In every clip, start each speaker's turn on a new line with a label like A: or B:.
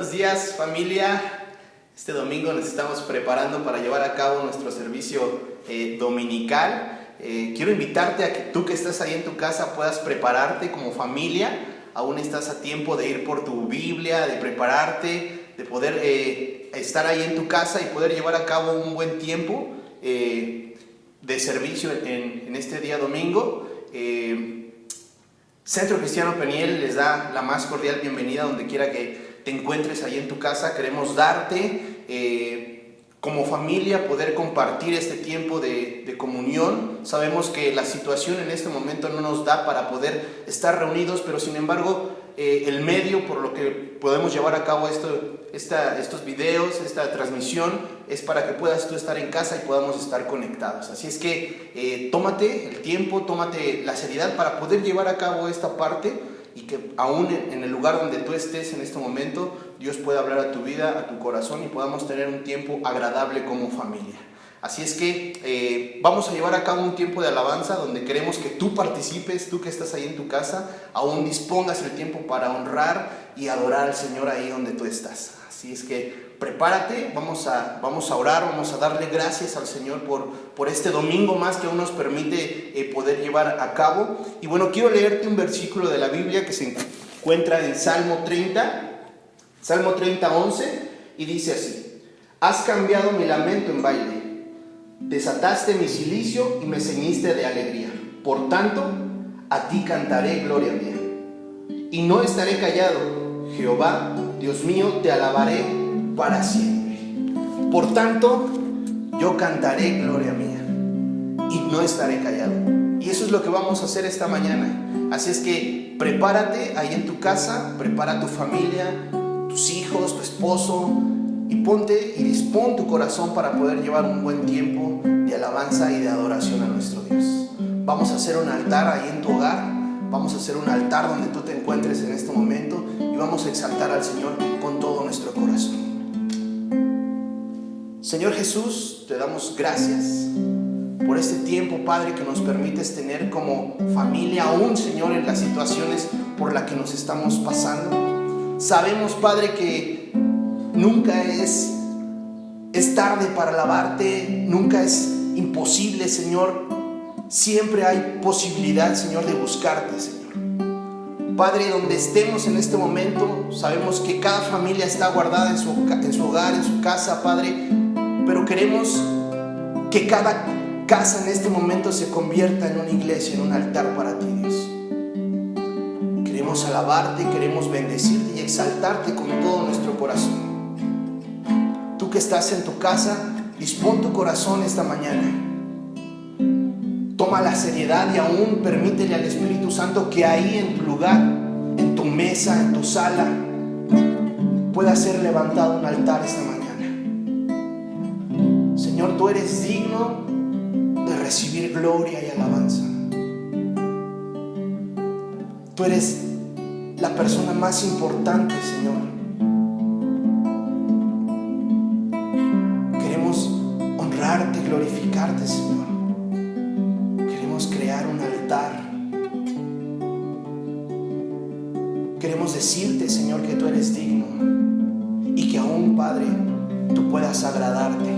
A: Buenos días, familia. Este domingo nos estamos preparando para llevar a cabo nuestro servicio dominical. Quiero invitarte a que tú que estás ahí en tu casa puedas prepararte como familia. Aún estás a tiempo de ir por tu Biblia, de prepararte, de poder estar ahí en tu casa y poder llevar a cabo un buen tiempo de servicio en este día domingo. Centro Cristiano Peniel les da la más cordial bienvenida donde quiera que te encuentres ahí en tu casa. Queremos darte como familia poder compartir este tiempo de comunión. Sabemos que la situación en este momento no nos da para poder estar reunidos, pero sin embargo el medio por lo que podemos llevar a cabo estos videos, esta transmisión, es para que puedas tú estar en casa y podamos estar conectados. Así es que tómate el tiempo, tómate la seriedad para poder llevar a cabo esta parte y que aún en el lugar donde tú estés en este momento, Dios pueda hablar a tu vida, a tu corazón y podamos tener un tiempo agradable como familia. Así es que vamos a llevar a cabo un tiempo de alabanza donde queremos que tú participes, tú que estás ahí en tu casa, aún dispongas el tiempo para honrar y adorar al Señor ahí donde tú estás. Así es que prepárate, vamos a orar, vamos a darle gracias al Señor por este domingo más que aún nos permite poder llevar a cabo. Y bueno, quiero leerte un versículo de la Biblia que se encuentra en Salmo 30, 11, y dice así: Has cambiado mi lamento en baile, desataste mi cilicio y me ceñiste de alegría. Por tanto, a ti cantaré, gloria mía, y no estaré callado. Jehová, Dios mío, te alabaré para siempre. Por tanto, yo cantaré, gloria mía, y no estaré callado. Y eso es lo que vamos a hacer esta mañana. Así es que prepárate ahí en tu casa, prepara a tu familia, tus hijos, tu esposo, y ponte y dispón tu corazón para poder llevar un buen tiempo de alabanza y de adoración a nuestro Dios. Vamos a hacer un altar ahí en tu hogar, vamos a hacer un altar donde tú te encuentres en este momento y vamos a exaltar al Señor con todo nuestro corazón. Señor Jesús, te damos gracias por este tiempo, Padre, que nos permites tener como familia, aún, Señor, en las situaciones por las que nos estamos pasando. Sabemos, Padre, que nunca es tarde para alabarte, nunca es imposible, Señor. Siempre hay posibilidad, Señor, de buscarte, Señor. Padre, donde estemos en este momento, sabemos que cada familia está guardada en su hogar, en su casa, Padre, pero queremos que cada casa en este momento se convierta en una iglesia, en un altar para ti, Dios. Queremos alabarte, queremos bendecirte y exaltarte con todo nuestro corazón. Tú que estás en tu casa, dispón tu corazón esta mañana. Toma la seriedad y aún permítele al Espíritu Santo que ahí en tu lugar, en tu mesa, en tu sala, pueda ser levantado un altar esta mañana. Señor, tú eres digno de recibir gloria y alabanza. Tú eres la persona más importante, Señor. Honrarte, glorificarte, Señor. Queremos crear un altar. Queremos decirte, Señor, que tú eres digno y que aún, Padre, tú puedas agradarte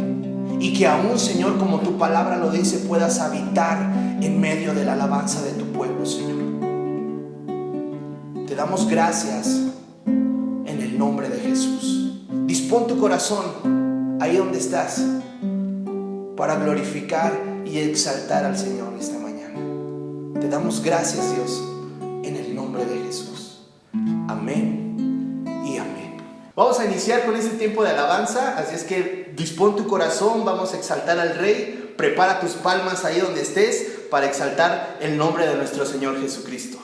A: y que aún, Señor, como tu palabra lo dice, puedas habitar en medio de la alabanza de tu pueblo, Señor. Te damos gracias en el nombre de Jesús. Dispón tu corazón ahí donde estás para glorificar y exaltar al Señor esta mañana. Te damos gracias, Dios, en el nombre de Jesús. Amén y amén. Vamos a iniciar con este tiempo de alabanza, así es que dispón tu corazón, vamos a exaltar al Rey. Prepara tus palmas ahí donde estés para exaltar el nombre de nuestro Señor Jesucristo.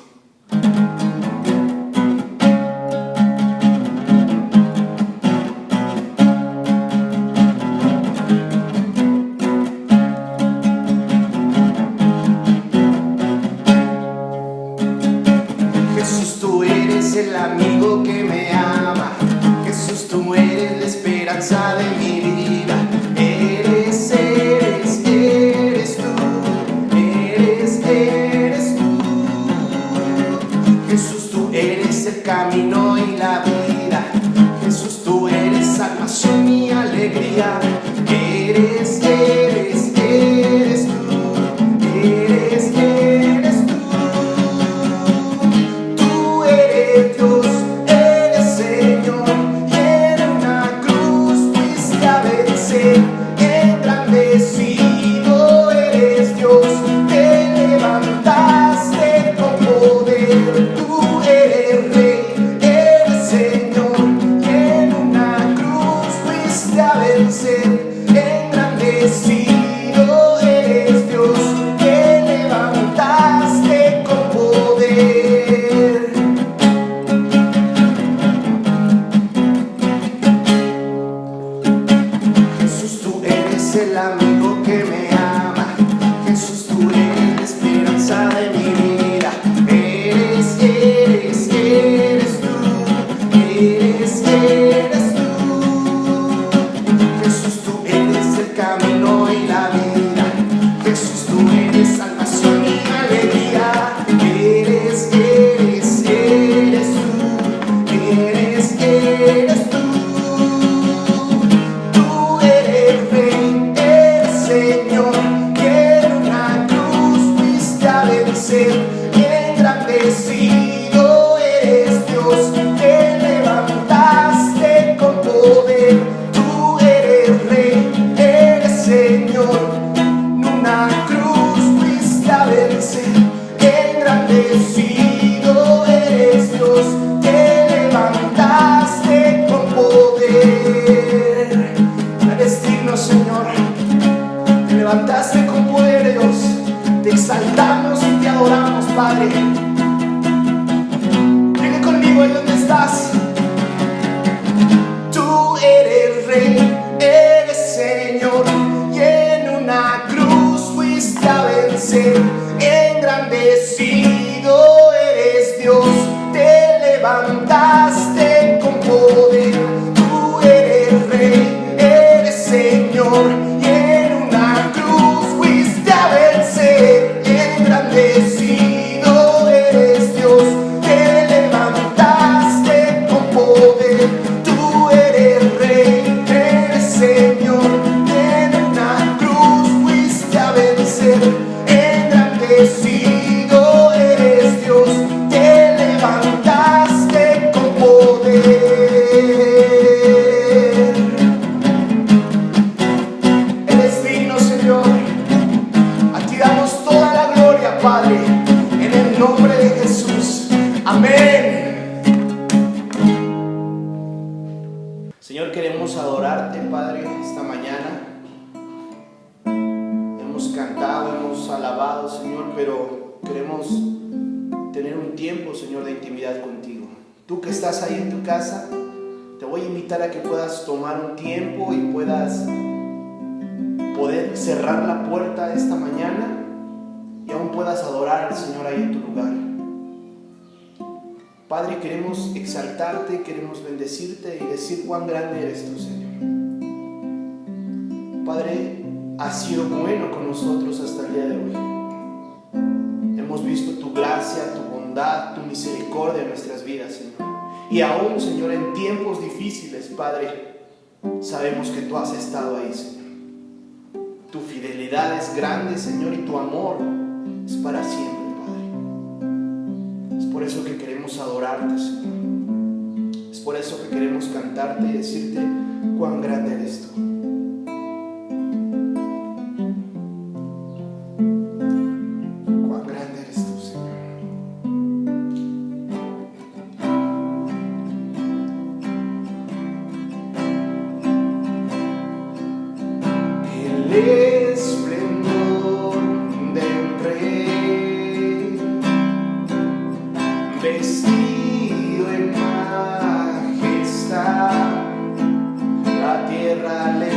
A: El amigo que me ama, Jesús, tú eres la esperanza de mi vida. Eres tú, eres tú. Jesús, tú eres el camino y la vida. Jesús, alegría. Eres tú. Tú eres Dios, eres Señor, y en una cruz fuiste a vencer. Engrandecido eres Dios, te levantaste con poder. Tú eres Rey, eres Señor, y en una cruz fuiste a vencer. Engrandecido eres Dios, te levantaste con poder. Jesús, tú eres el amigo que me ama. Jesús, tú eres la esperanza de mi vida. Eres tú. Eres tú. Jesús, tú eres el camino y la vida. Jesús, tú eres salvación y alegría. Eres tú. Eres tú. Tú eres Rey, eres Señor, que en una cruz fuiste a vencer. Engrandecido eres Dios, te levantaste con poder. Tú eres Rey, eres Señor, en una cruz fuiste a vencer. Engrandecido eres Dios, te levantaste con poder. Eres digno, Señor, te levantaste con poder, Dios. Te exaltamos y te adoramos, Padre. Viene conmigo ahí donde estás. Tú eres Rey, eres Señor, y en una cruz fuiste a vencer. Engrandecido eres Dios, te levantaste con poder. Tú eres Rey, eres Señor, y en una cruz fuiste a vencer. Engrandecido eres Dios, te levantaste con poder. Tú eres Rey, eres Señor, y en una cruz fuiste a vencer. Engrandecido eres Dios, te levantaste con poder. Eres digno, Señor. A ti damos toda la gloria, Padre, en el nombre de Jesús. Amén. Señor, queremos adorarte, Padre, esta mañana. Hemos cantado, hemos alabado, Señor, pero queremos tener un tiempo, Señor, de intimidad contigo. Tú que estás ahí en tu casa, te voy a invitar a que puedas tomar un tiempo y puedas poder cerrar la puerta esta mañana y aún puedas adorar al Señor ahí en tu lugar. Padre, queremos exaltarte, queremos bendecirte y decir cuán grande eres tú, Señor. Padre, has sido bueno con nosotros hasta el día de hoy. Hemos visto tu gracia, tu bondad, tu misericordia en nuestras vidas, Señor. Y aún, Señor, en tiempos difíciles, Padre, sabemos que tú has estado ahí, Señor. Tu fidelidad es grande, Señor, y tu amor es para siempre, Padre. Es por eso que queremos adorarte, Señor. Es por eso que queremos cantarte y decirte cuán grande eres tú. Cuán grande eres tú, Señor. El esplendor de un rey, vestido en majestad, la tierra le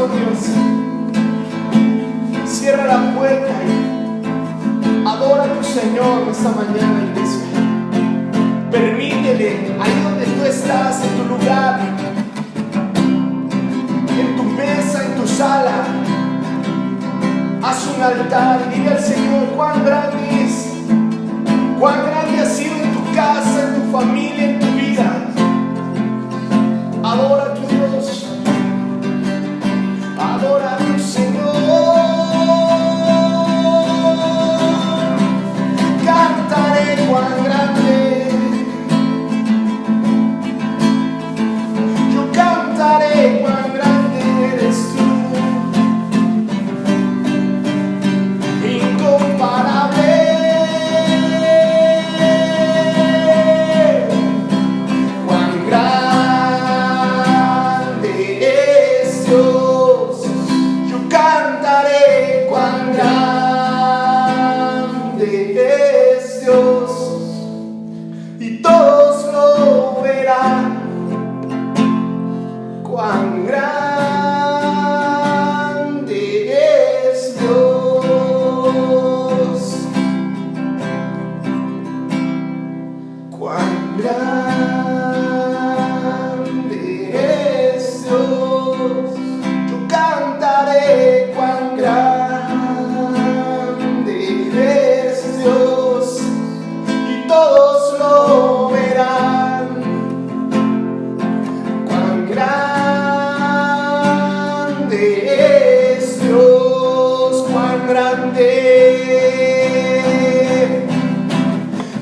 A: corazón, Dios. Cierra la puerta y adora a tu Señor esta mañana, iglesia. Permítele, ahí donde tú estás, en tu lugar, en tu mesa, en tu sala, haz un altar y dile al Señor cuán grande es, cuán grande ha sido en tu casa, en tu familia, en tu vida. Adora a tu Dios, adora a tu Señor. Cantaré cuán grande, yo cantaré cuán grande eres tú, incomparable. Cuán grande es Dios, yo cantaré cuán grande es Dios, y todos lo verán. Cuán grande es Dios, cuán grande es Dios, yo cantaré cuán grande es Dios, y todos lo verán. Cuán grande es Dios, cuán grande,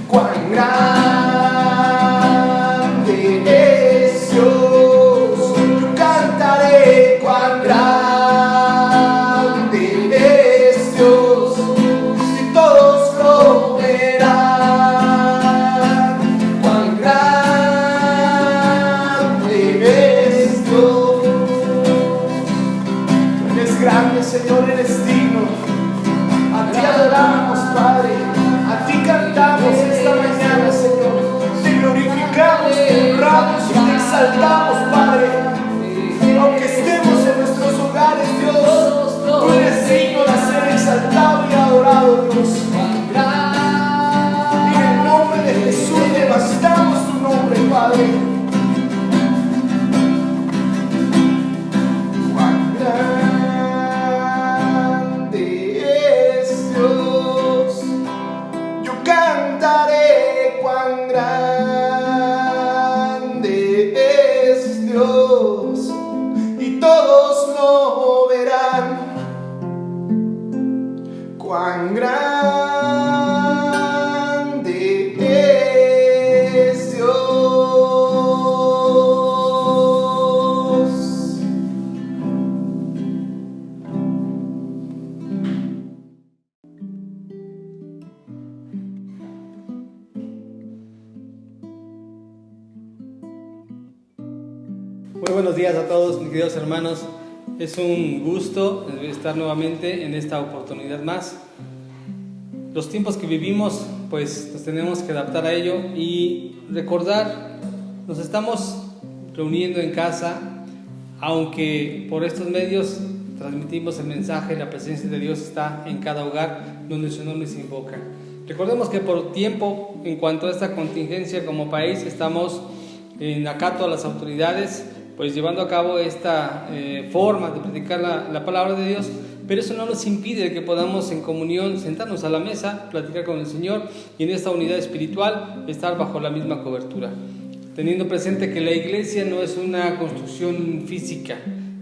A: cuán grande es Dios, yo cantaré cuán grande es Dios, y todos lo verán. Cuán grande es Dios. Tú eres grande, Señor, eres digno. A ti adoramos, Padre, a ti cantamos esta mañana, Señor. Te glorificamos, te honramos y te exaltamos, Padre. Aunque estemos en nuestros hogares, Dios, tú eres digno de ser exaltado y adorado, Dios. En el nombre de Jesús levantamos tu nombre, Padre. Cuán grande es Dios, yo cantaré cuán grande es Dios, y todos lo verán. Cuán grande es Dios.
B: Muy buenos días a todos, mis queridos hermanos. Es un gusto estar nuevamente en esta oportunidad más. Los tiempos que vivimos, pues nos tenemos que adaptar a ello y recordar, nos estamos reuniendo en casa, aunque por estos medios transmitimos el mensaje, la presencia de Dios está en cada hogar donde su nombre se invoca. Recordemos que por tiempo, en cuanto a esta contingencia como país, estamos en acato a las autoridades, pues llevando a cabo esta forma de predicar la palabra de Dios, pero eso no nos impide que podamos en comunión sentarnos a la mesa, platicar con el Señor y en esta unidad espiritual estar bajo la misma cobertura, teniendo presente que la iglesia no es una construcción física.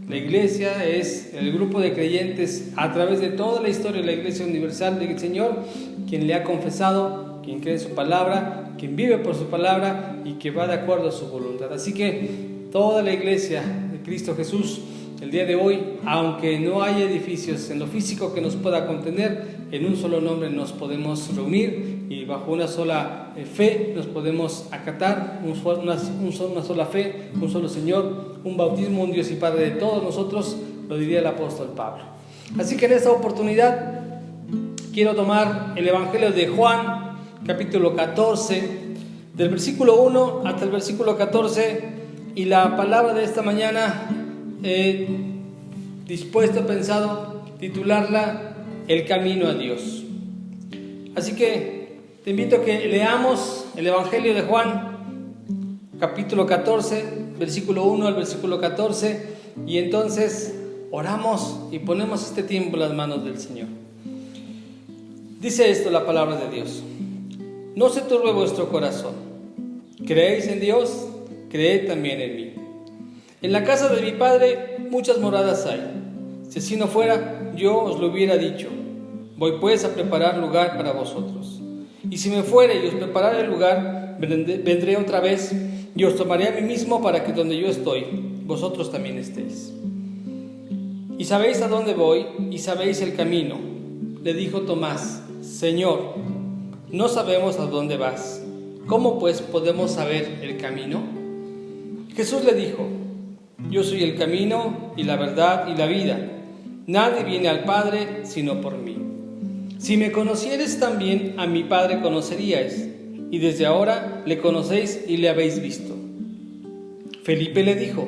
B: La iglesia es el grupo de creyentes a través de toda la historia de la Iglesia Universal del Señor, quien le ha confesado, quien cree en su palabra, quien vive por su palabra y que va de acuerdo a su voluntad. Así que toda la iglesia de Cristo Jesús, el día de hoy, aunque no hay edificios en lo físico que nos pueda contener, en un solo nombre nos podemos reunir y bajo una sola fe nos podemos acatar, una sola fe, un solo Señor, un bautismo, un Dios y Padre de todos nosotros, lo diría el apóstol Pablo. Así que en esta oportunidad quiero tomar el Evangelio de Juan, capítulo 14, del versículo 1 hasta el versículo 14, y la palabra de esta mañana dispuesto, pensado titularla El Camino a Dios. Así que te invito a que leamos el Evangelio de Juan, capítulo 14, versículo 1 al versículo 14, y entonces oramos y ponemos este tiempo en las manos del Señor. Dice esto la palabra de Dios: no se turbe vuestro corazón. ¿Creéis en Dios? Creed también en mí. En la casa de mi Padre muchas moradas hay. Si así no fuera, yo os lo hubiera dicho. Voy pues a preparar lugar para vosotros. Y si me fuere y os preparare el lugar, vendré otra vez y os tomaré a mí mismo, para que donde yo estoy, vosotros también estéis. Y sabéis a dónde voy y sabéis el camino. Le dijo Tomás: Señor, no sabemos a dónde vas. ¿Cómo pues podemos saber el camino? Jesús le dijo: yo soy el camino y la verdad y la vida. Nadie viene al Padre sino por mí. Si me conocieres, también a mi Padre conoceríais, y desde ahora le conocéis y le habéis visto. Felipe le dijo: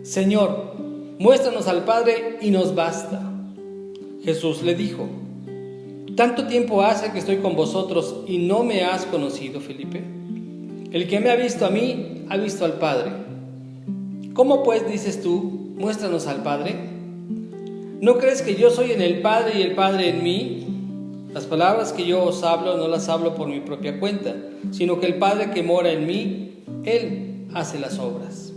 B: Señor, muéstranos al Padre y nos basta. Jesús le dijo: ¿tanto tiempo hace que estoy con vosotros y no me has conocido, Felipe? El que me ha visto a mí, ha visto al Padre. ¿Cómo pues dices tú, muéstranos al Padre? ¿No crees que yo soy en el Padre y el Padre en mí? Las palabras que yo os hablo no las hablo por mi propia cuenta, sino que el Padre que mora en mí, Él hace las obras.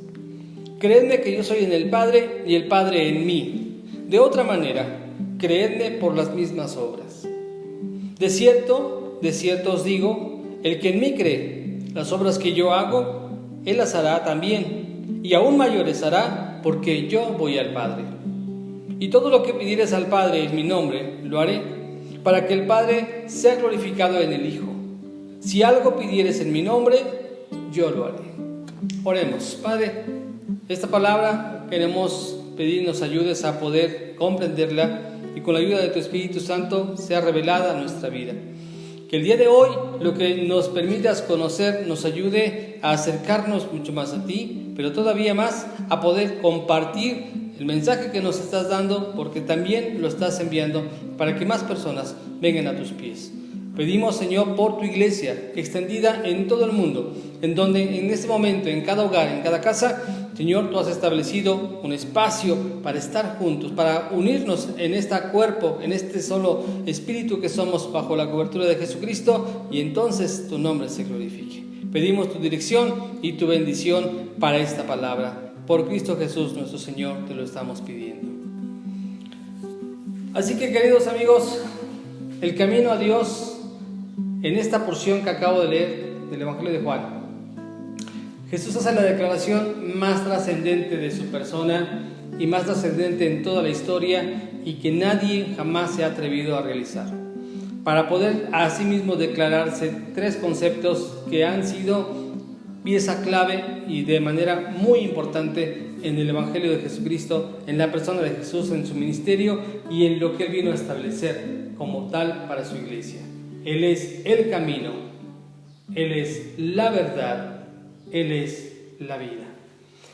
B: Creedme que yo soy en el Padre y el Padre en mí. De otra manera, creedme por las mismas obras. De cierto os digo, el que en mí cree, las obras que yo hago, Él las hará también, y aún mayores hará, porque yo voy al Padre. Y todo lo que pidieres al Padre en mi nombre, lo haré, para que el Padre sea glorificado en el Hijo. Si algo pidieres en mi nombre, yo lo haré. Oremos. Padre, esta palabra queremos pedir nos ayudes a poder comprenderla, y con la ayuda de tu Espíritu Santo sea revelada a nuestra vida. Que el día de hoy, lo que nos permitas conocer, nos ayude a acercarnos mucho más a ti, pero todavía más a poder compartir el mensaje que nos estás dando, porque también lo estás enviando para que más personas vengan a tus pies. Pedimos, Señor, por tu iglesia extendida en todo el mundo, en donde en este momento, en cada hogar, en cada casa, Señor, tú has establecido un espacio para estar juntos, para unirnos en este cuerpo, en este solo espíritu que somos bajo la cobertura de Jesucristo, y entonces tu nombre se glorifique. Pedimos tu dirección y tu bendición para esta palabra. Por Cristo Jesús nuestro Señor te lo estamos pidiendo. Así que, queridos amigos, el camino a Dios, en esta porción que acabo de leer del Evangelio de Juan, Jesús hace la declaración más trascendente de su persona y más trascendente en toda la historia, y que nadie jamás se ha atrevido a realizar, para poder asimismo declararse tres conceptos que han sido pieza clave y de manera muy importante en el Evangelio de Jesucristo, en la persona de Jesús, en su ministerio y en lo que Él vino a establecer como tal para su iglesia. Él es el camino, Él es la verdad, Él es la vida.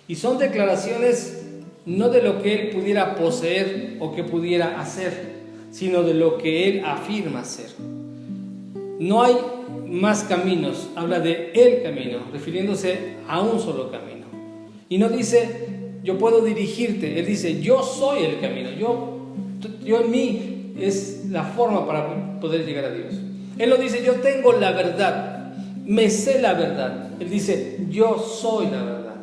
B: Y son declaraciones no de lo que Él pudiera poseer o que pudiera hacer, sino de lo que Él afirma ser. No hay más caminos, habla de el camino, refiriéndose a un solo camino. Y no dice, yo puedo dirigirte, Él dice, yo soy el camino, yo en mí es la forma para poder llegar a Dios. Él no dice, yo tengo la verdad, me sé la verdad. Él dice, yo soy la verdad.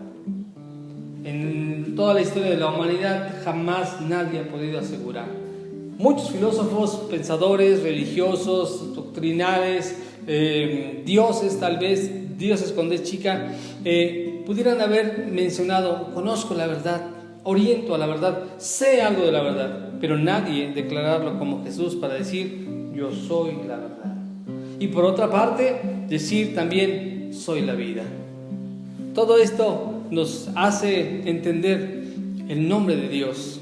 B: En toda la historia de la humanidad jamás nadie ha podido asegurar. Muchos filósofos, pensadores, religiosos, doctrinales, dioses tal vez, dioses con D chica, pudieran haber mencionado, conozco la verdad, oriento a la verdad, sé algo de la verdad, pero nadie declararlo como Jesús para decir, yo soy la verdad. Y por otra parte, decir también, soy la vida. Todo esto nos hace entender el nombre de Dios.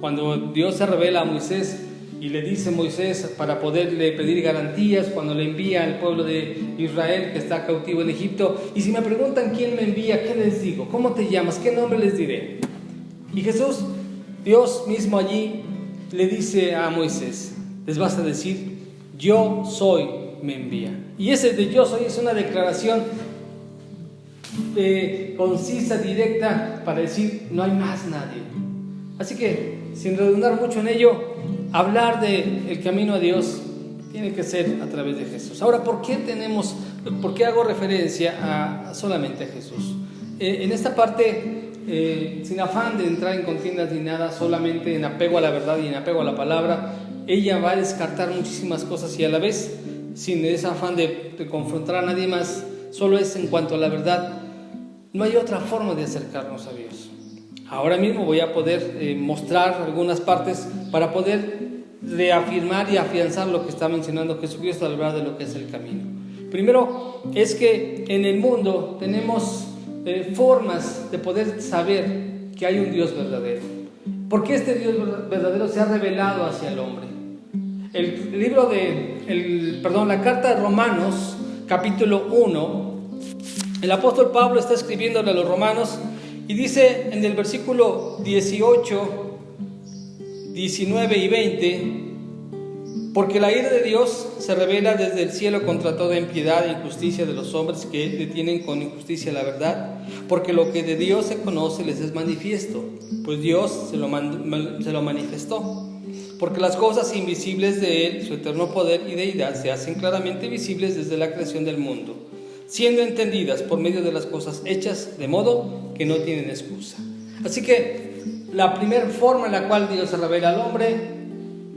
B: Cuando Dios se revela a Moisés y le dice a Moisés para poderle pedir garantías, cuando le envía al pueblo de Israel que está cautivo en Egipto, y si me preguntan quién me envía, ¿qué les digo? ¿Cómo te llamas? ¿Qué nombre les diré? Y Jesús Dios mismo allí le dice a Moisés, les vas a decir, yo soy, me envía. Y ese de yo soy es una declaración concisa, directa, para decir, no hay más nadie. Así que, sin redundar mucho en ello, hablar del camino a Dios tiene que ser a través de Jesús. Ahora, ¿por qué hago referencia solamente a Jesús? En esta parte, sin afán de entrar en contiendas ni nada, solamente en apego a la verdad y en apego a la palabra, ella va a descartar muchísimas cosas y a la vez, sin ese afán de confrontar a nadie más, solo es en cuanto a la verdad. No hay otra forma de acercarnos a Dios. Ahora mismo voy a poder mostrar algunas partes para poder reafirmar y afianzar lo que está mencionando Jesucristo al hablar de lo que es el camino. Primero es que en el mundo tenemos formas de poder saber que hay un Dios verdadero. Porque este Dios verdadero se ha revelado hacia el hombre. La carta de Romanos, capítulo 1, el apóstol Pablo está escribiéndole a los romanos y dice en el versículo 18, 19 y 20, porque la ira de Dios se revela desde el cielo contra toda impiedad e injusticia de los hombres que detienen con injusticia la verdad, porque lo que de Dios se conoce les es manifiesto, pues Dios se lo manifestó. Porque las cosas invisibles de Él, su eterno poder y deidad, se hacen claramente visibles desde la creación del mundo, siendo entendidas por medio de las cosas hechas, de modo que no tienen excusa. Así que la primera forma en la cual Dios se revela al hombre,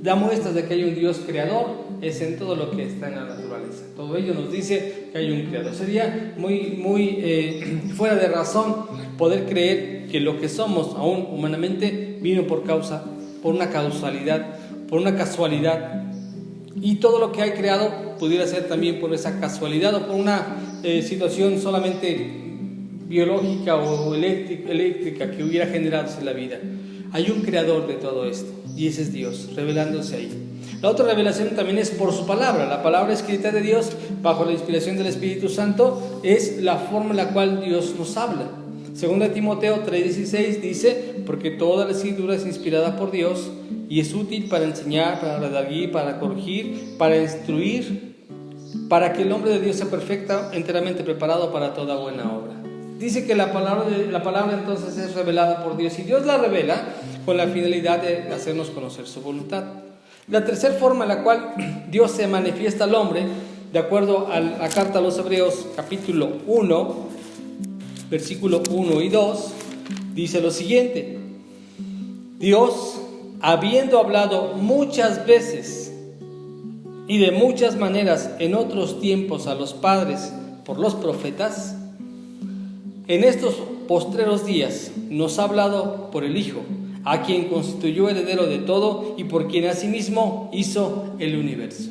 B: da muestras de que hay un Dios creador, es en todo lo que está en la naturaleza. Todo ello nos dice que hay un creador. Sería muy fuera de razón poder creer que lo que somos aún humanamente vino por una causalidad, por una casualidad, y todo lo que hay creado pudiera ser también por esa casualidad o por una situación solamente biológica o eléctrica que hubiera generado en la vida. Hay un creador de todo esto y ese es Dios revelándose ahí. La otra revelación también es por su palabra. La palabra escrita de Dios bajo la inspiración del Espíritu Santo es la forma en la cual Dios nos habla. Segunda Timoteo 3:16 dice, porque toda la escritura es inspirada por Dios y es útil para enseñar, para redarguir, para corregir, para instruir, para que el hombre de Dios sea perfecto, enteramente preparado para toda buena obra. Dice que la palabra entonces es revelada por Dios y Dios la revela con la finalidad de hacernos conocer su voluntad. La tercera forma en la cual Dios se manifiesta al hombre, de acuerdo a la carta a los Hebreos capítulo 1, versículo 1 y 2, dice lo siguiente: Dios, habiendo hablado muchas veces y de muchas maneras en otros tiempos a los padres por los profetas, en estos postreros días nos ha hablado por el Hijo, a quien constituyó heredero de todo y por quien asimismo hizo el universo.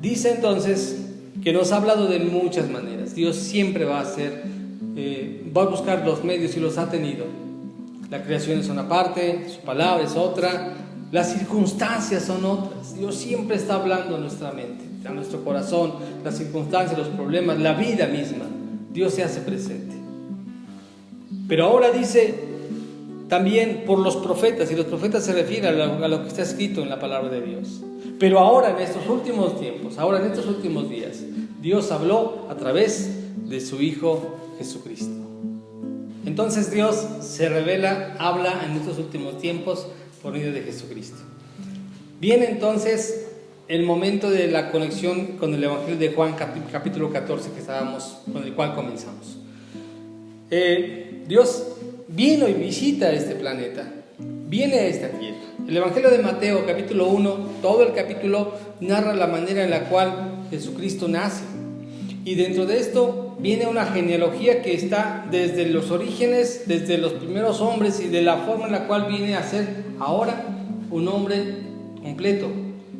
B: Dice entonces que nos ha hablado de muchas maneras. Dios siempre va a buscar los medios y los ha tenido. La creación es una parte, su palabra es otra, las circunstancias son otras. Dios siempre está hablando a nuestra mente, a nuestro corazón, las circunstancias, los problemas, la vida misma. Dios se hace presente. Pero ahora dice también por los profetas, y los profetas se refieren a lo que está escrito en la palabra de Dios. Pero ahora en estos últimos tiempos, ahora en estos últimos días, Dios habló a través de su Hijo Jesucristo. Entonces Dios se revela, habla en estos últimos tiempos por medio de Jesucristo. Viene entonces el momento de la conexión con el Evangelio de Juan capítulo 14 con el cual comenzamos. Dios vino y visita este planeta, viene a esta tierra. El Evangelio de Mateo capítulo 1, todo el capítulo narra la manera en la cual Jesucristo nace. Y dentro de esto viene una genealogía que está desde los orígenes, desde los primeros hombres y de la forma en la cual viene a ser ahora un hombre completo.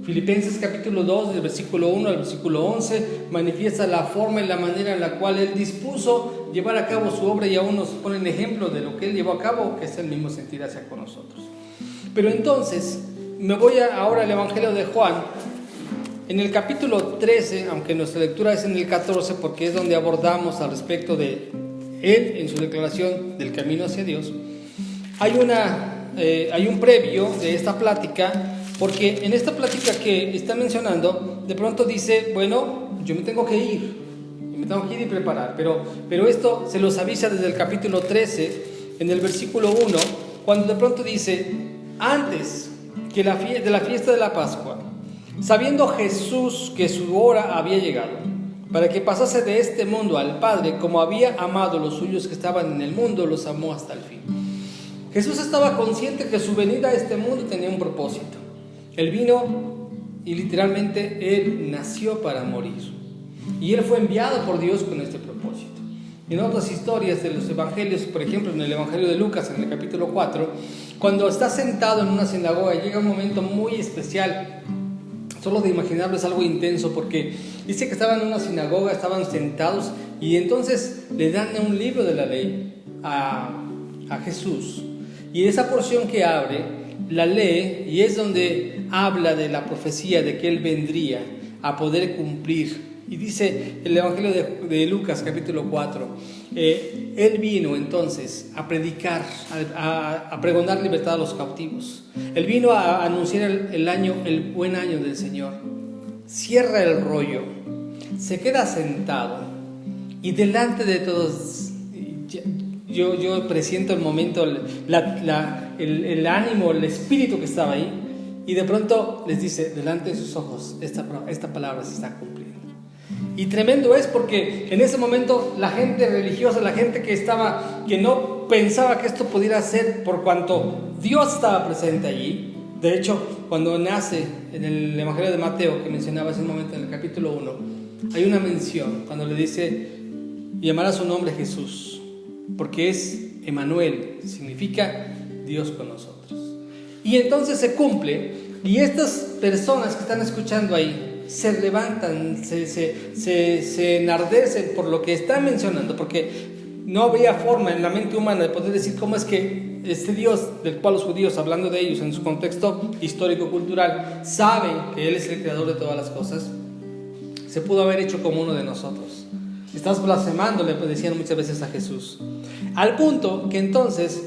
B: Filipenses capítulo 2, del versículo 1 al versículo 11, manifiesta la forma y la manera en la cual Él dispuso llevar a cabo su obra y aún nos pone en ejemplo de lo que Él llevó a cabo, que es el mismo sentir hacia con nosotros. Pero entonces, me voy ahora al Evangelio de Juan, en el capítulo 13, aunque nuestra lectura es en el 14, porque es donde abordamos al respecto de Él en su declaración del camino hacia Dios. Hay una hay un previo de esta plática, porque en esta plática que está mencionando, de pronto dice, bueno, yo me tengo que ir y preparar, pero esto se los avisa desde el capítulo 13, en el versículo 1, cuando de pronto dice, antes que de la fiesta de la Pascua, sabiendo Jesús que su hora había llegado, para que pasase de este mundo al Padre, como había amado a los suyos que estaban en el mundo, los amó hasta el fin. Jesús estaba consciente que su venida a este mundo tenía un propósito. Él vino y literalmente Él nació para morir. Y Él fue enviado por Dios con este propósito. En otras historias de los evangelios, por ejemplo en el evangelio de Lucas, en el capítulo 4, cuando está sentado en una sinagoga, llega un momento muy especial. Solo de imaginarlo es algo intenso, porque dice que estaban en una sinagoga, estaban sentados, y entonces le dan un libro de la ley a Jesús. Y esa porción que abre, la lee, y es donde habla de la profecía de que Él vendría a poder cumplir. Y dice el evangelio de Lucas, capítulo 4, Él vino entonces a predicar, a pregonar libertad a los cautivos. Él vino a anunciar el buen año del Señor. Cierra el rollo, se queda sentado, y delante de todos, yo presiento el momento, el ánimo, el espíritu que estaba ahí, y de pronto les dice, delante de sus ojos, esta palabra se está cumpliendo. Y tremendo es, porque en ese momento la gente religiosa, la gente que no pensaba que esto pudiera ser, por cuanto Dios estaba presente allí. De hecho, cuando nace en el evangelio de Mateo, que mencionaba hace un momento en el capítulo 1, hay una mención cuando le dice, llamará su nombre Jesús, porque es Emmanuel, significa Dios con nosotros. Y entonces se cumple, y estas personas que están escuchando ahí se levantan, se enardecen por lo que está mencionando, porque no había forma en la mente humana de poder decir cómo es que este Dios, del cual los judíos, hablando de ellos en su contexto histórico-cultural, saben que Él es el creador de todas las cosas, se pudo haber hecho como uno de nosotros. Estás blasfemando, le decían muchas veces a Jesús, al punto que entonces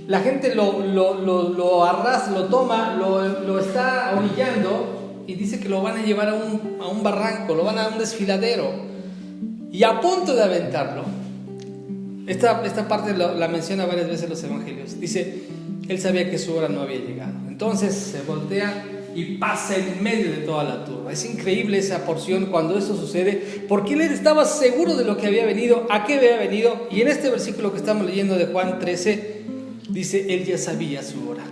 B: la gente lo arrastra, lo toma, lo está orillando, y dice que lo van a llevar a un barranco, lo van a un desfiladero, y a punto de aventarlo. Esta parte la menciona varias veces en los evangelios. Dice, Él sabía que su hora no había llegado. Entonces se voltea y pasa en medio de toda la turba. Es increíble esa porción cuando esto sucede, porque Él estaba seguro de lo que había venido, a qué había venido. Y en este versículo que estamos leyendo de Juan 13, dice, Él ya sabía su hora.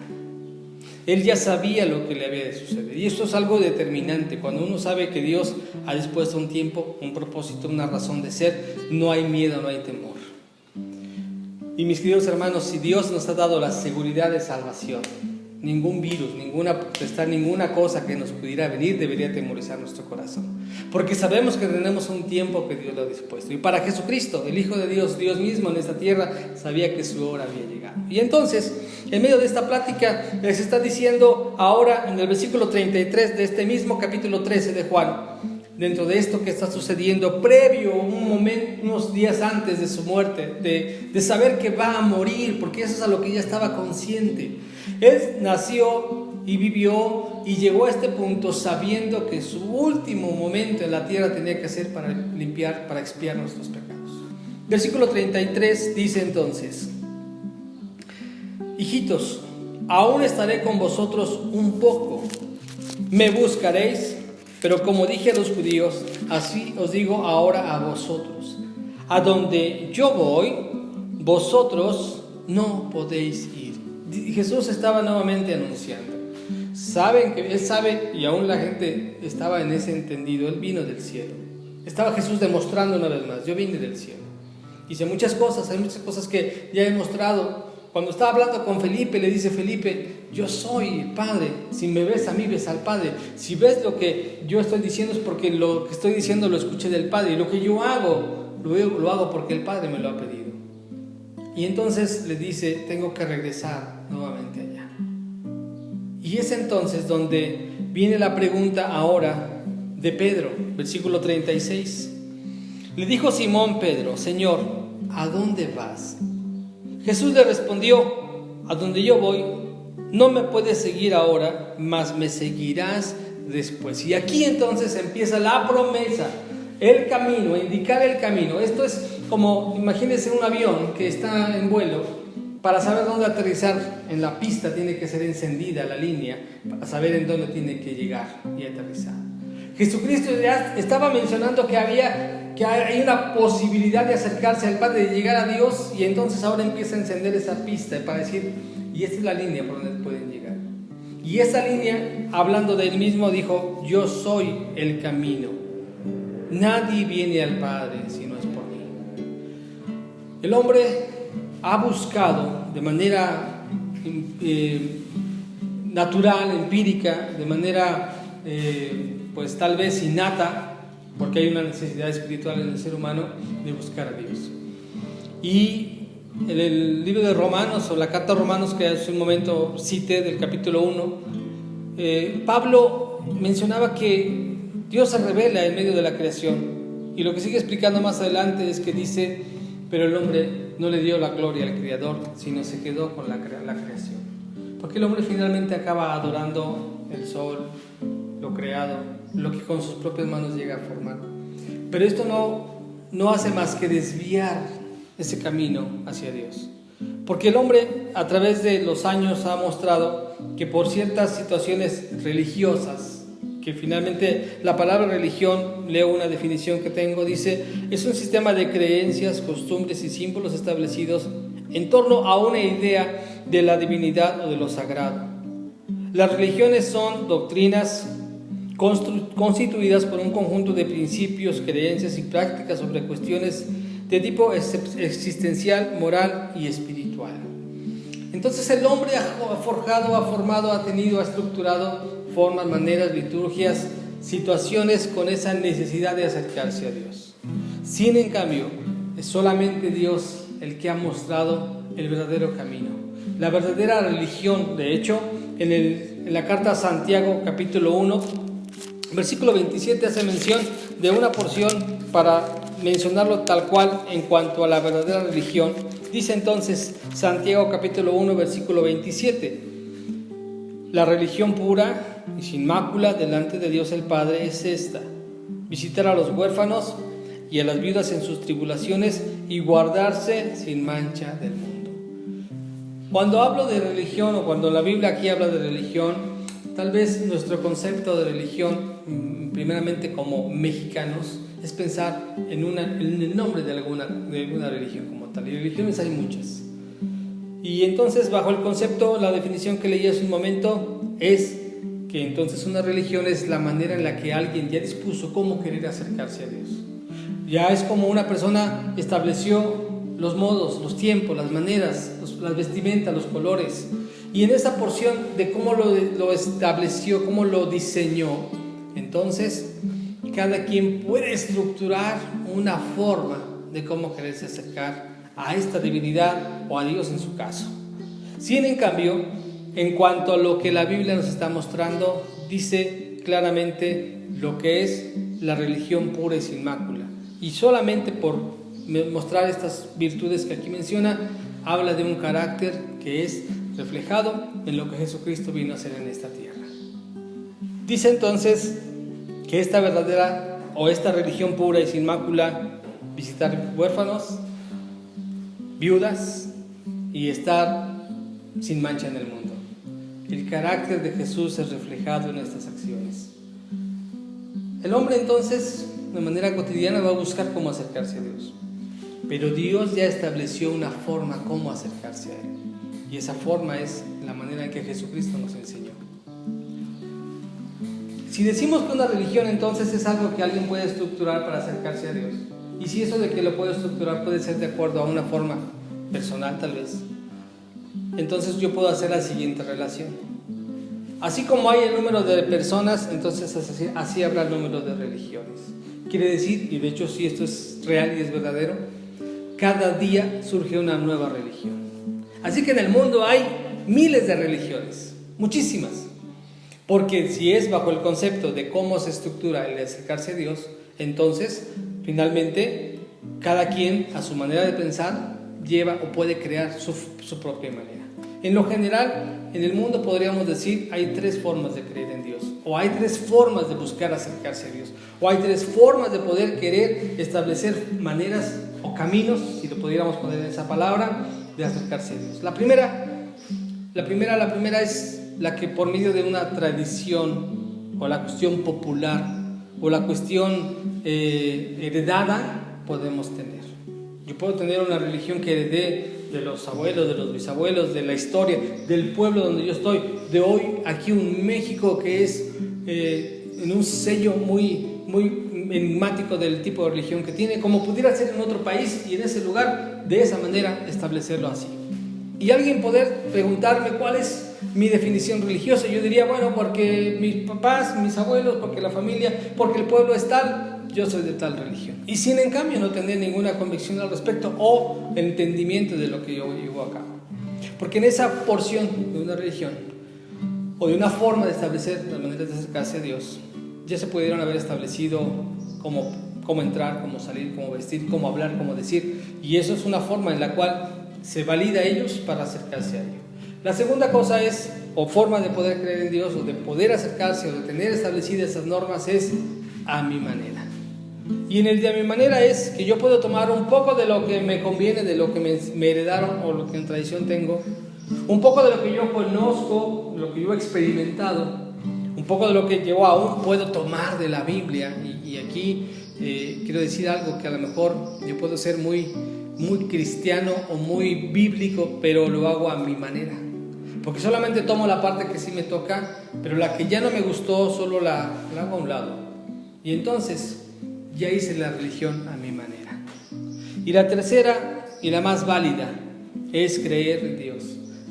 B: Él ya sabía lo que le había de suceder. Y esto es algo determinante. Cuando uno sabe que Dios ha dispuesto un tiempo, un propósito, una razón de ser, no hay miedo, no hay temor. Y mis queridos hermanos, si Dios nos ha dado la seguridad de salvación, ningún virus, ninguna cosa que nos pudiera venir debería atemorizar nuestro corazón, porque sabemos que tenemos un tiempo que Dios lo ha dispuesto. Y para Jesucristo, el Hijo de Dios, Dios mismo en esta tierra, sabía que su hora había llegado. Y entonces, en medio de esta plática, les está diciendo ahora en el versículo 33 de este mismo capítulo 13 de Juan, dentro de esto que está sucediendo, previo, unos días antes de su muerte, de saber que va a morir, porque eso es a lo que ya estaba consciente. Él nació y vivió y llegó a este punto sabiendo que su último momento en la tierra tenía que ser para limpiar, para expiar nuestros pecados. Versículo 33 dice entonces, hijitos, aún estaré con vosotros un poco, me buscaréis, pero como dije a los judíos, así os digo ahora a vosotros, a donde yo voy, vosotros no podéis ir. Jesús estaba nuevamente anunciando. Saben que Él sabe, y aún la gente estaba en ese entendido, Él vino del cielo. Estaba Jesús demostrando una vez más, yo vine del cielo. Hice muchas cosas, hay muchas cosas que ya he mostrado. Cuando estaba hablando con Felipe, le dice Felipe, yo soy el Padre, si me ves a mí, ves al Padre. Si ves lo que yo estoy diciendo es porque lo que estoy diciendo lo escuché del Padre, y lo que yo hago, lo hago porque el Padre me lo ha pedido. Y entonces le dice, tengo que regresar nuevamente allá. Y es entonces donde viene la pregunta ahora de Pedro, versículo 36. Le dijo Simón Pedro, Señor, ¿a dónde vas? Jesús le respondió, a donde yo voy, no me puedes seguir ahora, mas me seguirás después. Y aquí entonces empieza la promesa, el camino, indicar el camino. Esto es como, imagínense un avión que está en vuelo. Para saber dónde aterrizar en la pista tiene que ser encendida la línea para saber en dónde tiene que llegar y aterrizar. Jesucristo ya estaba mencionando que hay una posibilidad de acercarse al Padre, de llegar a Dios, y entonces ahora empieza a encender esa pista para decir, y esta es la línea por donde pueden llegar. Y esa línea, hablando de él mismo, dijo, yo soy el camino. Nadie viene al Padre si no es por mí. El hombre ha buscado de manera natural, empírica, de manera pues tal vez innata, porque hay una necesidad espiritual en el ser humano de buscar a Dios. Y en el libro de Romanos, o la carta a Romanos que hace un momento cité del capítulo 1, Pablo mencionaba que Dios se revela en medio de la creación, y lo que sigue explicando más adelante es que dice, pero el hombre no le dio la gloria al Creador, sino se quedó con la creación. Porque el hombre finalmente acaba adorando el sol, lo creado, lo que con sus propias manos llega a formar. Pero esto no hace más que desviar ese camino hacia Dios. Porque el hombre a través de los años ha mostrado que por ciertas situaciones religiosas, que finalmente la palabra religión, leo una definición que tengo, dice, es un sistema de creencias, costumbres y símbolos establecidos en torno a una idea de la divinidad o de lo sagrado. Las religiones son doctrinas constituidas por un conjunto de principios, creencias y prácticas sobre cuestiones de tipo existencial, moral y espiritual. Entonces el hombre ha forjado, ha formado, ha tenido, ha estructurado formas, maneras, liturgias, situaciones con esa necesidad de acercarse a Dios. Sin en cambio, es solamente Dios el que ha mostrado el verdadero camino, la verdadera religión. De hecho, en la carta a Santiago, capítulo 1, versículo 27, hace mención de una porción para mencionarlo tal cual en cuanto a la verdadera religión. Dice entonces Santiago capítulo 1, versículo 27, la religión pura y sin mácula delante de Dios el Padre es esta: visitar a los huérfanos y a las viudas en sus tribulaciones y guardarse sin mancha del mundo. Cuando hablo de religión, o cuando la Biblia aquí habla de religión, tal vez nuestro concepto de religión, primeramente como mexicanos, es pensar en el nombre de alguna religión como tal. Y religiones hay muchas. Y entonces, bajo el concepto, la definición que leí hace un momento es que entonces una religión es la manera en la que alguien ya dispuso cómo querer acercarse a Dios. Ya es como una persona estableció los modos, los tiempos, las maneras, las vestimentas, los colores. Y en esa porción de cómo lo estableció, cómo lo diseñó, entonces cada quien puede estructurar una forma de cómo quererse acercar a esta divinidad o a Dios en su caso. Sin en cambio, en cuanto a lo que la Biblia nos está mostrando, dice claramente lo que es la religión pura y sin mácula. Y solamente por mostrar estas virtudes que aquí menciona, habla de un carácter que es reflejado en lo que Jesucristo vino a hacer en esta tierra. Dice entonces que esta verdadera o esta religión pura y sin mácula, visitar huérfanos, viudas y estar sin mancha en el mundo. El carácter de Jesús es reflejado en estas acciones. El hombre entonces, de manera cotidiana, va a buscar cómo acercarse a Dios. Pero Dios ya estableció una forma cómo acercarse a Él. Y esa forma es la manera en que Jesucristo nos enseñó. Si decimos que una religión entonces es algo que alguien puede estructurar para acercarse a Dios, y si eso de que lo puedo estructurar puede ser de acuerdo a una forma personal tal vez, entonces yo puedo hacer la siguiente relación. Así como hay el número de personas, entonces así habrá el número de religiones. Quiere decir, y de hecho si esto es real y es verdadero, cada día surge una nueva religión. Así que en el mundo hay miles de religiones, muchísimas. Porque si es bajo el concepto de cómo se estructura el acercarse a Dios, entonces finalmente cada quien a su manera de pensar lleva o puede crear su propia manera. En lo general, en el mundo podríamos decir, hay 3 formas de creer en Dios, o hay 3 formas de buscar acercarse a Dios, o hay 3 formas de poder querer establecer maneras o caminos, si lo pudiéramos poner en esa palabra, de acercarse a Dios. La primera es la que por medio de una tradición, o la cuestión popular, o la cuestión heredada, podemos tener. Yo puedo tener una religión que heredé de los abuelos, de los bisabuelos, de la historia, del pueblo donde yo estoy, de hoy aquí un México que es en un sello muy enigmático del tipo de religión que tiene, como pudiera ser en otro país y en ese lugar, de esa manera establecerlo así. Y alguien poder preguntarme cuál es mi definición religiosa, yo diría, bueno, porque mis papás, mis abuelos, porque la familia, porque el pueblo es tal, yo soy de tal religión. Y sin en cambio no tener ninguna convicción al respecto o entendimiento de lo que yo llevo a cabo. Porque en esa porción de una religión o de una forma de establecer las maneras de acercarse a Dios, ya se pudieron haber establecido cómo entrar, cómo salir, cómo vestir, cómo hablar, cómo decir. Y eso es una forma en la cual se valida a ellos para acercarse a ellos. La segunda cosa es, o forma de poder creer en Dios, o de poder acercarse, o de tener establecidas esas normas, es a mi manera. Y en el de a mi manera es que yo puedo tomar un poco de lo que me conviene, de lo que me heredaron o lo que en tradición tengo, un poco de lo que yo conozco, lo que yo he experimentado, un poco de lo que yo aún puedo tomar de la Biblia. Y aquí quiero decir algo que a lo mejor yo puedo ser muy cristiano o muy bíblico, pero lo hago a mi manera. Porque solamente tomo la parte que sí me toca, pero la que ya no me gustó solo la hago a un lado. Y entonces ya hice la religión a mi manera. Y la tercera y la más válida es creer en Dios,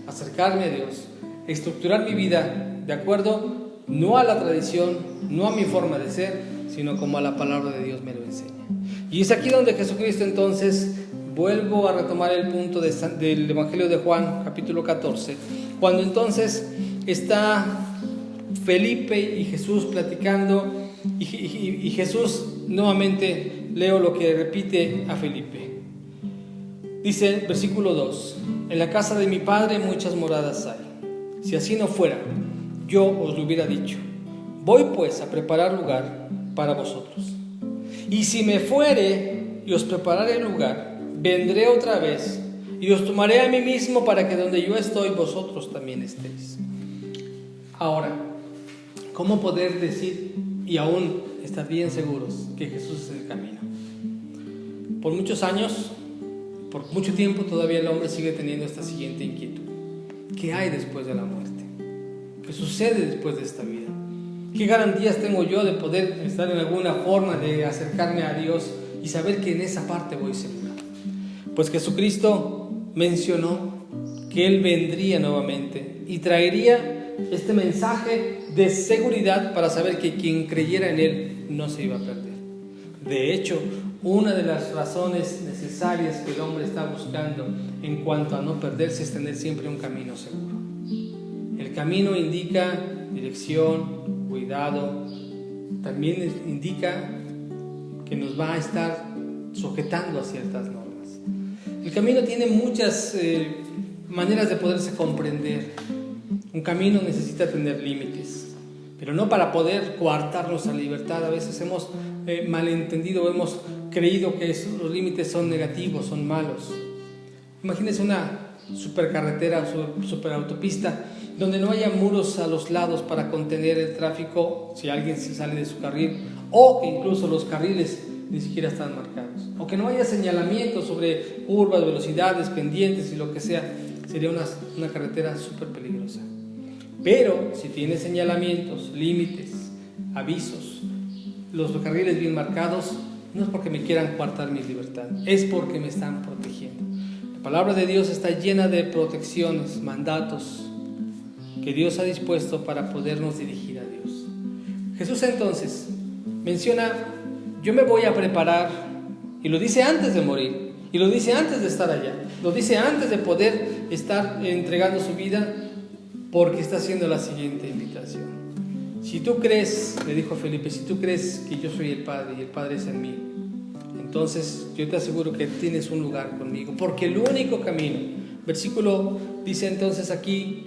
B: acercarme a Dios, estructurar mi vida de acuerdo no a la tradición, no a mi forma de ser, sino como a la palabra de Dios me lo enseña. Y es aquí donde Jesucristo entonces, vuelvo a retomar el punto del Evangelio de Juan, capítulo 14, cuando entonces está Felipe y Jesús platicando, y Jesús nuevamente leo lo que repite a Felipe. Dice, versículo 2: en la casa de mi Padre muchas moradas hay. Si así no fuera, yo os lo hubiera dicho. Voy pues a preparar lugar para vosotros. Y si me fuere y os prepararé el lugar, vendré otra vez y os tomaré a mí mismo, para que donde yo estoy, vosotros también estéis. Ahora, ¿cómo poder decir y aún estar bien seguros que Jesús es el camino? Por muchos años, por mucho tiempo, todavía el hombre sigue teniendo esta siguiente inquietud: ¿qué hay después de la muerte? ¿Qué sucede después de esta vida? ¿Qué garantías tengo yo de poder estar en alguna forma de acercarme a Dios y saber que en esa parte voy seguro? Pues Jesucristo mencionó que Él vendría nuevamente y traería este mensaje de seguridad para saber que quien creyera en Él no se iba a perder. De hecho, una de las razones necesarias que el hombre está buscando en cuanto a no perderse es tener siempre un camino seguro. El camino indica dirección, cuidado, también indica que nos va a estar sujetando a ciertas normas. El camino tiene muchas maneras de poderse comprender. Un camino necesita tener límites, pero no para poder coartarnos a la libertad. A veces hemos malentendido, hemos creído que los límites son negativos, son malos. Imagínense una supercarretera o superautopista donde no haya muros a los lados para contener el tráfico si alguien se sale de su carril, o que incluso los carriles ni siquiera están marcados, o que no haya señalamientos sobre curvas, velocidades, pendientes y lo que sea. Sería una carretera súper peligrosa. Pero si tiene señalamientos, límites, avisos, los carriles bien marcados, no es porque me quieran coartar mi libertad, es porque me están protegiendo. La palabra de Dios está llena de protecciones, mandatos que Dios ha dispuesto para podernos dirigir a Dios. Jesús entonces menciona: yo me voy a preparar, y lo dice antes de morir, y lo dice antes de estar allá, lo dice antes de poder estar entregando su vida, porque está haciendo la siguiente invitación. Si tú crees, le dijo a Felipe, si tú crees que yo soy el Padre y el Padre es en mí, entonces yo te aseguro que tienes un lugar conmigo, porque el único camino, versículo dice entonces aquí,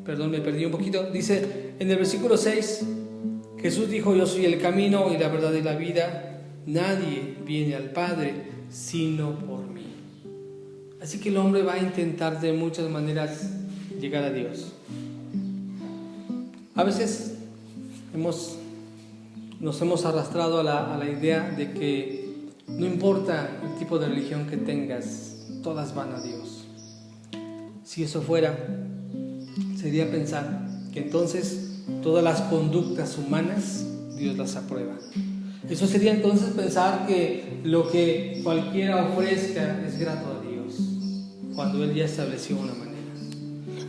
B: perdón, me perdí un poquito, dice en el versículo 6, Jesús dijo: yo soy el camino y la verdad y la vida, nadie viene al Padre sino por mí. Así que el hombre va a intentar de muchas maneras llegar a Dios. A veces nos hemos arrastrado a la idea de que no importa el tipo de religión que tengas, todas van a Dios. Si eso fuera, sería pensar que entonces todas las conductas humanas Dios las aprueba. Eso sería entonces pensar que lo que cualquiera ofrezca es grato a Dios, cuando Él ya estableció una manera.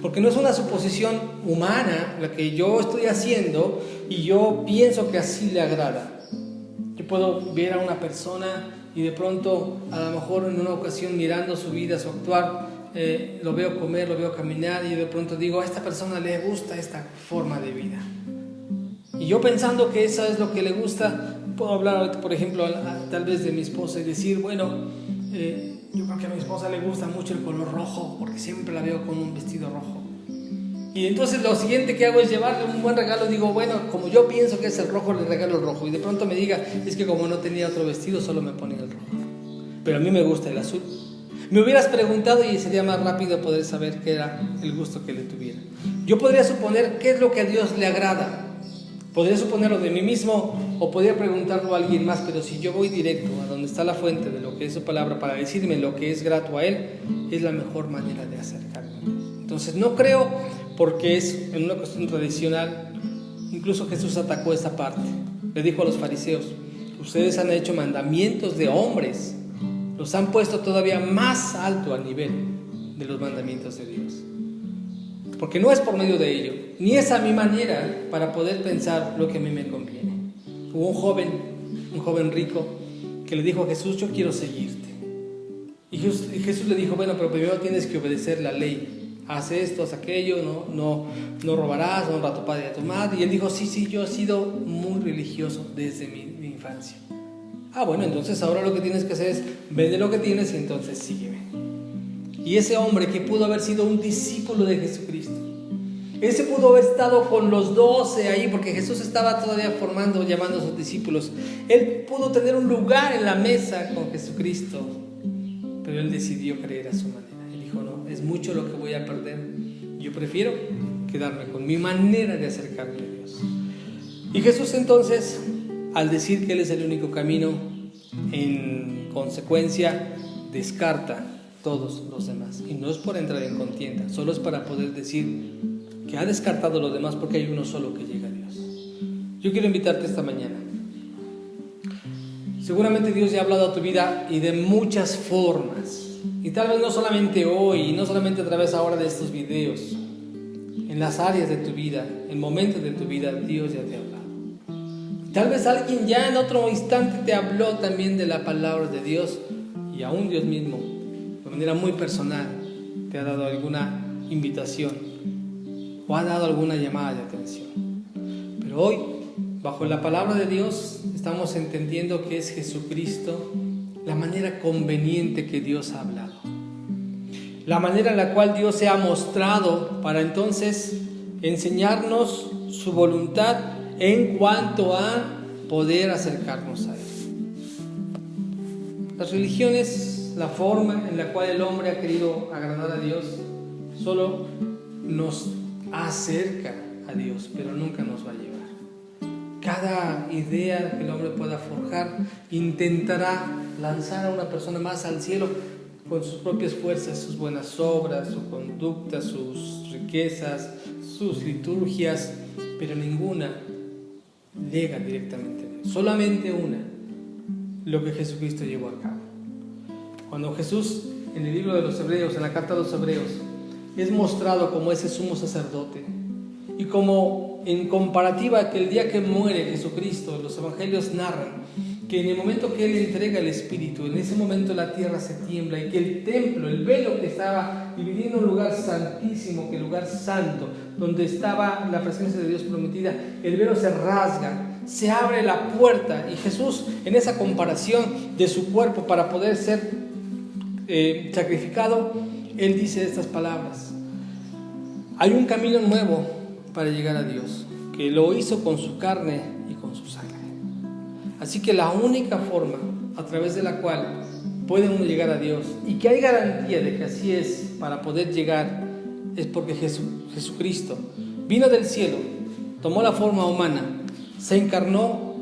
B: Porque no es una suposición humana la que yo estoy haciendo y yo pienso que así le agrada. Yo puedo ver a una persona y de pronto, a lo mejor en una ocasión mirando su vida, su actuar, lo veo comer, lo veo caminar y de pronto digo: a esta persona le gusta esta forma de vida. Y yo pensando que eso es lo que le gusta, puedo hablar, por ejemplo, tal vez de mi esposa y decir: bueno, yo creo que a mi esposa le gusta mucho el color rojo, porque siempre la veo con un vestido rojo. Y entonces lo siguiente que hago es llevarle un buen regalo. Digo: bueno, como yo pienso que es el rojo, le regalo el rojo. Y de pronto me diga: es que como no tenía otro vestido, solo me ponía el rojo. Pero a mí me gusta el azul. Me hubieras preguntado y sería más rápido poder saber qué era el gusto que le tuviera. Yo podría suponer qué es lo que a Dios le agrada. Podría suponerlo de mí mismo o podría preguntarlo a alguien más, pero si yo voy directo a donde está la fuente de lo que es su palabra para decirme lo que es grato a Él, es la mejor manera de acercarme. Entonces no creo, porque es en una cuestión tradicional. Incluso Jesús atacó esa parte. Le dijo a los fariseos: ustedes han hecho mandamientos de hombres, los han puesto todavía más alto al nivel de los mandamientos de Dios. Porque no es por medio de ello, ni es a mi manera para poder pensar lo que a mí me conviene. Hubo un joven rico que le dijo a Jesús: yo quiero seguirte. Y Jesús le dijo: bueno, pero primero tienes que obedecer la ley. Haz esto, haz aquello, no robarás, honra a tu padre y a tu madre. Y él dijo: sí, yo he sido muy religioso desde mi infancia. Ah, bueno, entonces ahora lo que tienes que hacer es vende lo que tienes y entonces sígueme. Y ese hombre que pudo haber sido un discípulo de Jesucristo, ese pudo haber estado con los 12 ahí, porque Jesús estaba todavía formando, llamando a sus discípulos. Él pudo tener un lugar en la mesa con Jesucristo, pero él decidió creer a su manera. Él dijo: no, es mucho lo que voy a perder. Yo prefiero quedarme con mi manera de acercarme a Dios. Y Jesús entonces, al decir que Él es el único camino, en consecuencia descarta todos los demás. Y no es por entrar en contienda, solo es para poder decir que ha descartado los demás, porque hay uno solo que llega a Dios. Yo quiero invitarte esta mañana. Seguramente Dios ya ha hablado a tu vida y de muchas formas. Y tal vez no solamente hoy, y no solamente a través ahora de estos videos. En las áreas de tu vida, en momentos de tu vida, Dios ya te ha hablado. Tal vez alguien ya en otro instante te habló también de la palabra de Dios, y aún Dios mismo, de manera muy personal, te ha dado alguna invitación o ha dado alguna llamada de atención. Pero hoy, bajo la palabra de Dios, estamos entendiendo que es Jesucristo la manera conveniente que Dios ha hablado, la manera en la cual Dios se ha mostrado para entonces enseñarnos su voluntad en cuanto a poder acercarnos a Él. Las religiones, la forma en la cual el hombre ha querido agradar a Dios, solo nos acerca a Dios, pero nunca nos va a llevar. Cada idea que el hombre pueda forjar intentará lanzar a una persona más al cielo con sus propias fuerzas, sus buenas obras, su conducta, sus riquezas, sus liturgias, pero ninguna llega directamente a Dios. Solamente una, lo que Jesucristo llevó a cabo. Cuando Jesús, en el libro de los Hebreos, en la carta de los Hebreos, es mostrado como ese sumo sacerdote, y como en comparativa que el día que muere Jesucristo, los evangelios narran que en el momento que Él entrega el Espíritu, en ese momento la tierra se tiembla y que el templo, el velo que estaba dividiendo un lugar santísimo, que el lugar santo, donde estaba la presencia de Dios prometida, el velo se rasga, se abre la puerta y Jesús, en esa comparación de su cuerpo para poder ser sacrificado, Él dice estas palabras: hay un camino nuevo para llegar a Dios, que lo hizo con su carne y con su sangre. Así que la única forma a través de la cual puede uno llegar a Dios, y que hay garantía de que así es para poder llegar, es porque Jesucristo vino del cielo, tomó la forma humana, se encarnó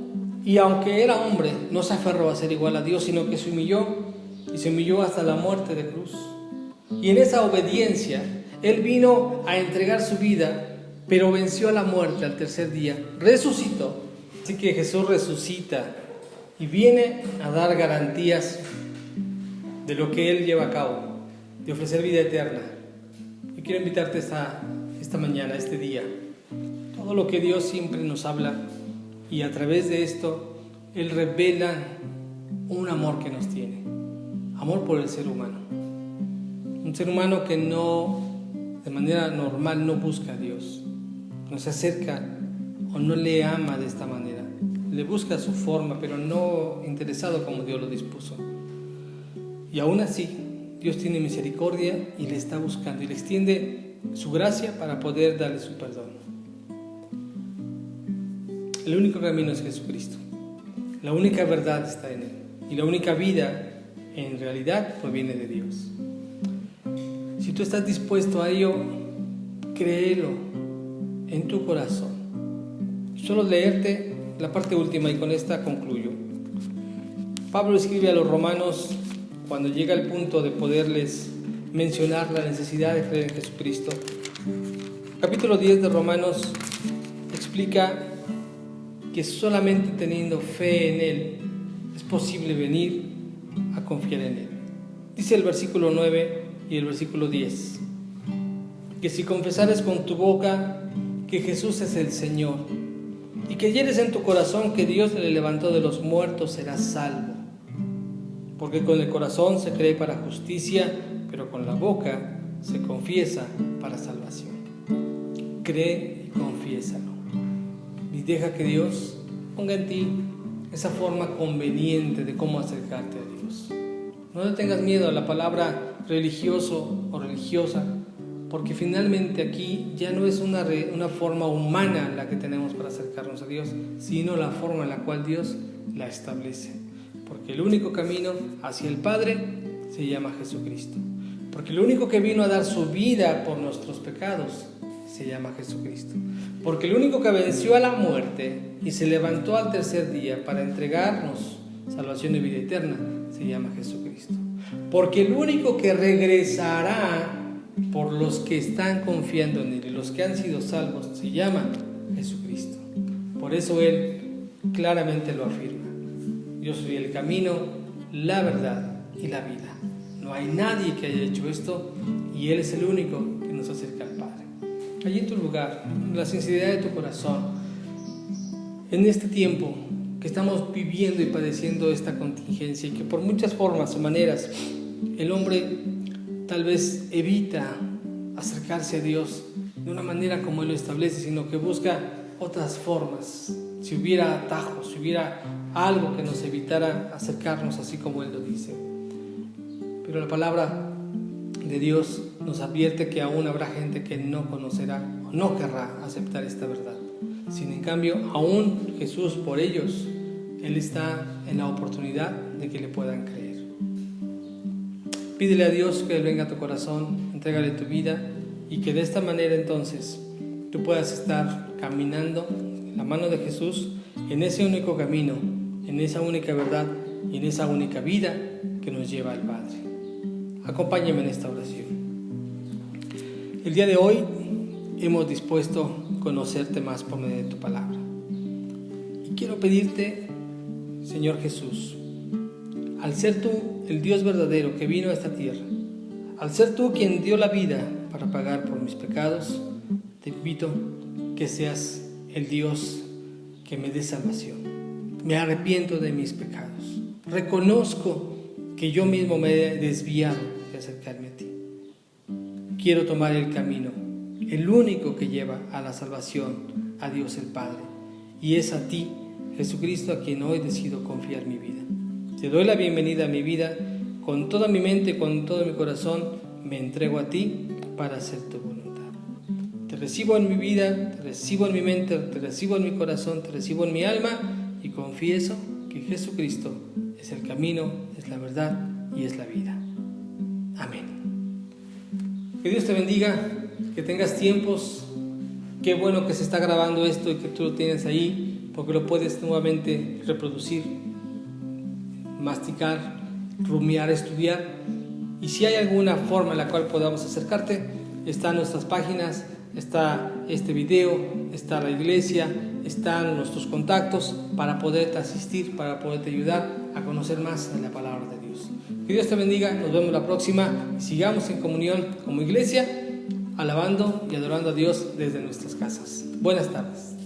B: y aunque era hombre, no se aferró a ser igual a Dios, sino que se humilló y se humilló hasta la muerte de cruz. Y en esa obediencia, Él vino a entregar su vida, pero venció a la muerte al tercer día, resucitó. Así que Jesús resucita y viene a dar garantías de lo que Él lleva a cabo, de ofrecer vida eterna. Yo quiero invitarte esta mañana, este día, todo lo que Dios siempre nos habla, y a través de esto Él revela un amor que nos tiene, amor por el ser humano. Un ser humano que no, de manera normal, no busca a Dios, no se acerca o no le ama de esta manera. Le busca su forma, pero no interesado como Dios lo dispuso. Y aún así, Dios tiene misericordia y le está buscando y le extiende su gracia para poder darle su perdón. El único camino es Jesucristo. La única verdad está en Él. Y la única vida, en realidad, proviene de Dios. Si tú estás dispuesto a ello, créelo en tu corazón. Solo leerte la parte última y con esta concluyo. Pablo escribe a los romanos cuando llega al punto de poderles mencionar la necesidad de creer en Jesucristo. Capítulo 10 de Romanos explica que solamente teniendo fe en Él es posible venir a confiar en Él. Dice el versículo 9 y el versículo 10, que si confesares con tu boca que Jesús es el Señor y que creyeres en tu corazón que Dios le levantó de los muertos, serás salvo. Porque con el corazón se cree para justicia, pero con la boca se confiesa para salvación. Cree y confiésalo. Y deja que Dios ponga en ti esa forma conveniente de cómo acercarte a Dios. No le tengas miedo a la palabra religioso o religiosa, porque finalmente aquí ya no es una forma humana la que tenemos para acercarnos a Dios, sino la forma en la cual Dios la establece. Porque el único camino hacia el Padre se llama Jesucristo. Porque el único que vino a dar su vida por nuestros pecados se llama Jesucristo. Porque el único que venció a la muerte y se levantó al tercer día para entregarnos salvación y vida eterna se llama Jesucristo. Porque el único que regresará por los que están confiando en Él y los que han sido salvos se llama Jesucristo. Por eso Él claramente lo afirma: yo soy el camino, la verdad y la vida. No hay nadie que haya hecho esto y Él es el único que nos acerca al Padre. Allí en tu lugar, en la sinceridad de tu corazón, en este tiempo que estamos viviendo y padeciendo esta contingencia y que por muchas formas o maneras el hombre tal vez evita acercarse a Dios de una manera como Él lo establece, sino que busca otras formas. Si hubiera atajos, si hubiera algo que nos evitara acercarnos así como Él lo dice. Pero la palabra de Dios nos advierte que aún habrá gente que no conocerá o no querrá aceptar esta verdad. Sin en cambio, aún Jesús por ellos, Él está en la oportunidad de que le puedan creer. Pídele a Dios que Él venga a tu corazón, entrégale tu vida y que de esta manera entonces tú puedas estar caminando en la mano de Jesús en ese único camino, en esa única verdad y en esa única vida que nos lleva al Padre. Acompáñame en esta oración. El día de hoy hemos dispuesto conocerte más por medio de tu palabra. Y quiero pedirte, Señor Jesús, al ser tú el Dios verdadero que vino a esta tierra, al ser tú quien dio la vida para pagar por mis pecados, te invito que seas el Dios que me dé salvación. me arrepiento de mis pecados. Reconozco que yo mismo me he desviado de acercarme a ti. Quiero tomar el camino, el único que lleva a la salvación, a Dios el Padre. Y es a ti, Jesucristo, a quien hoy decido confiar mi vida. Te doy la bienvenida a mi vida, con toda mi mente, con todo mi corazón, me entrego a ti para hacer tu voluntad. Te recibo en mi vida, te recibo en mi mente, te recibo en mi corazón, te recibo en mi alma y confieso que Jesucristo es el camino, es la verdad y es la vida. Amén. Que Dios te bendiga, que tengas tiempos. Qué bueno que se está grabando esto y que tú lo tienes ahí, porque lo puedes nuevamente reproducir, masticar, rumiar, estudiar. Y si hay alguna forma en la cual podamos acercarte, están nuestras páginas, está este video, está la iglesia, están nuestros contactos para poderte asistir, para poderte ayudar a conocer más de la palabra de Dios. Que Dios te bendiga, nos vemos la próxima y sigamos en comunión como iglesia, alabando y adorando a Dios desde nuestras casas. Buenas tardes.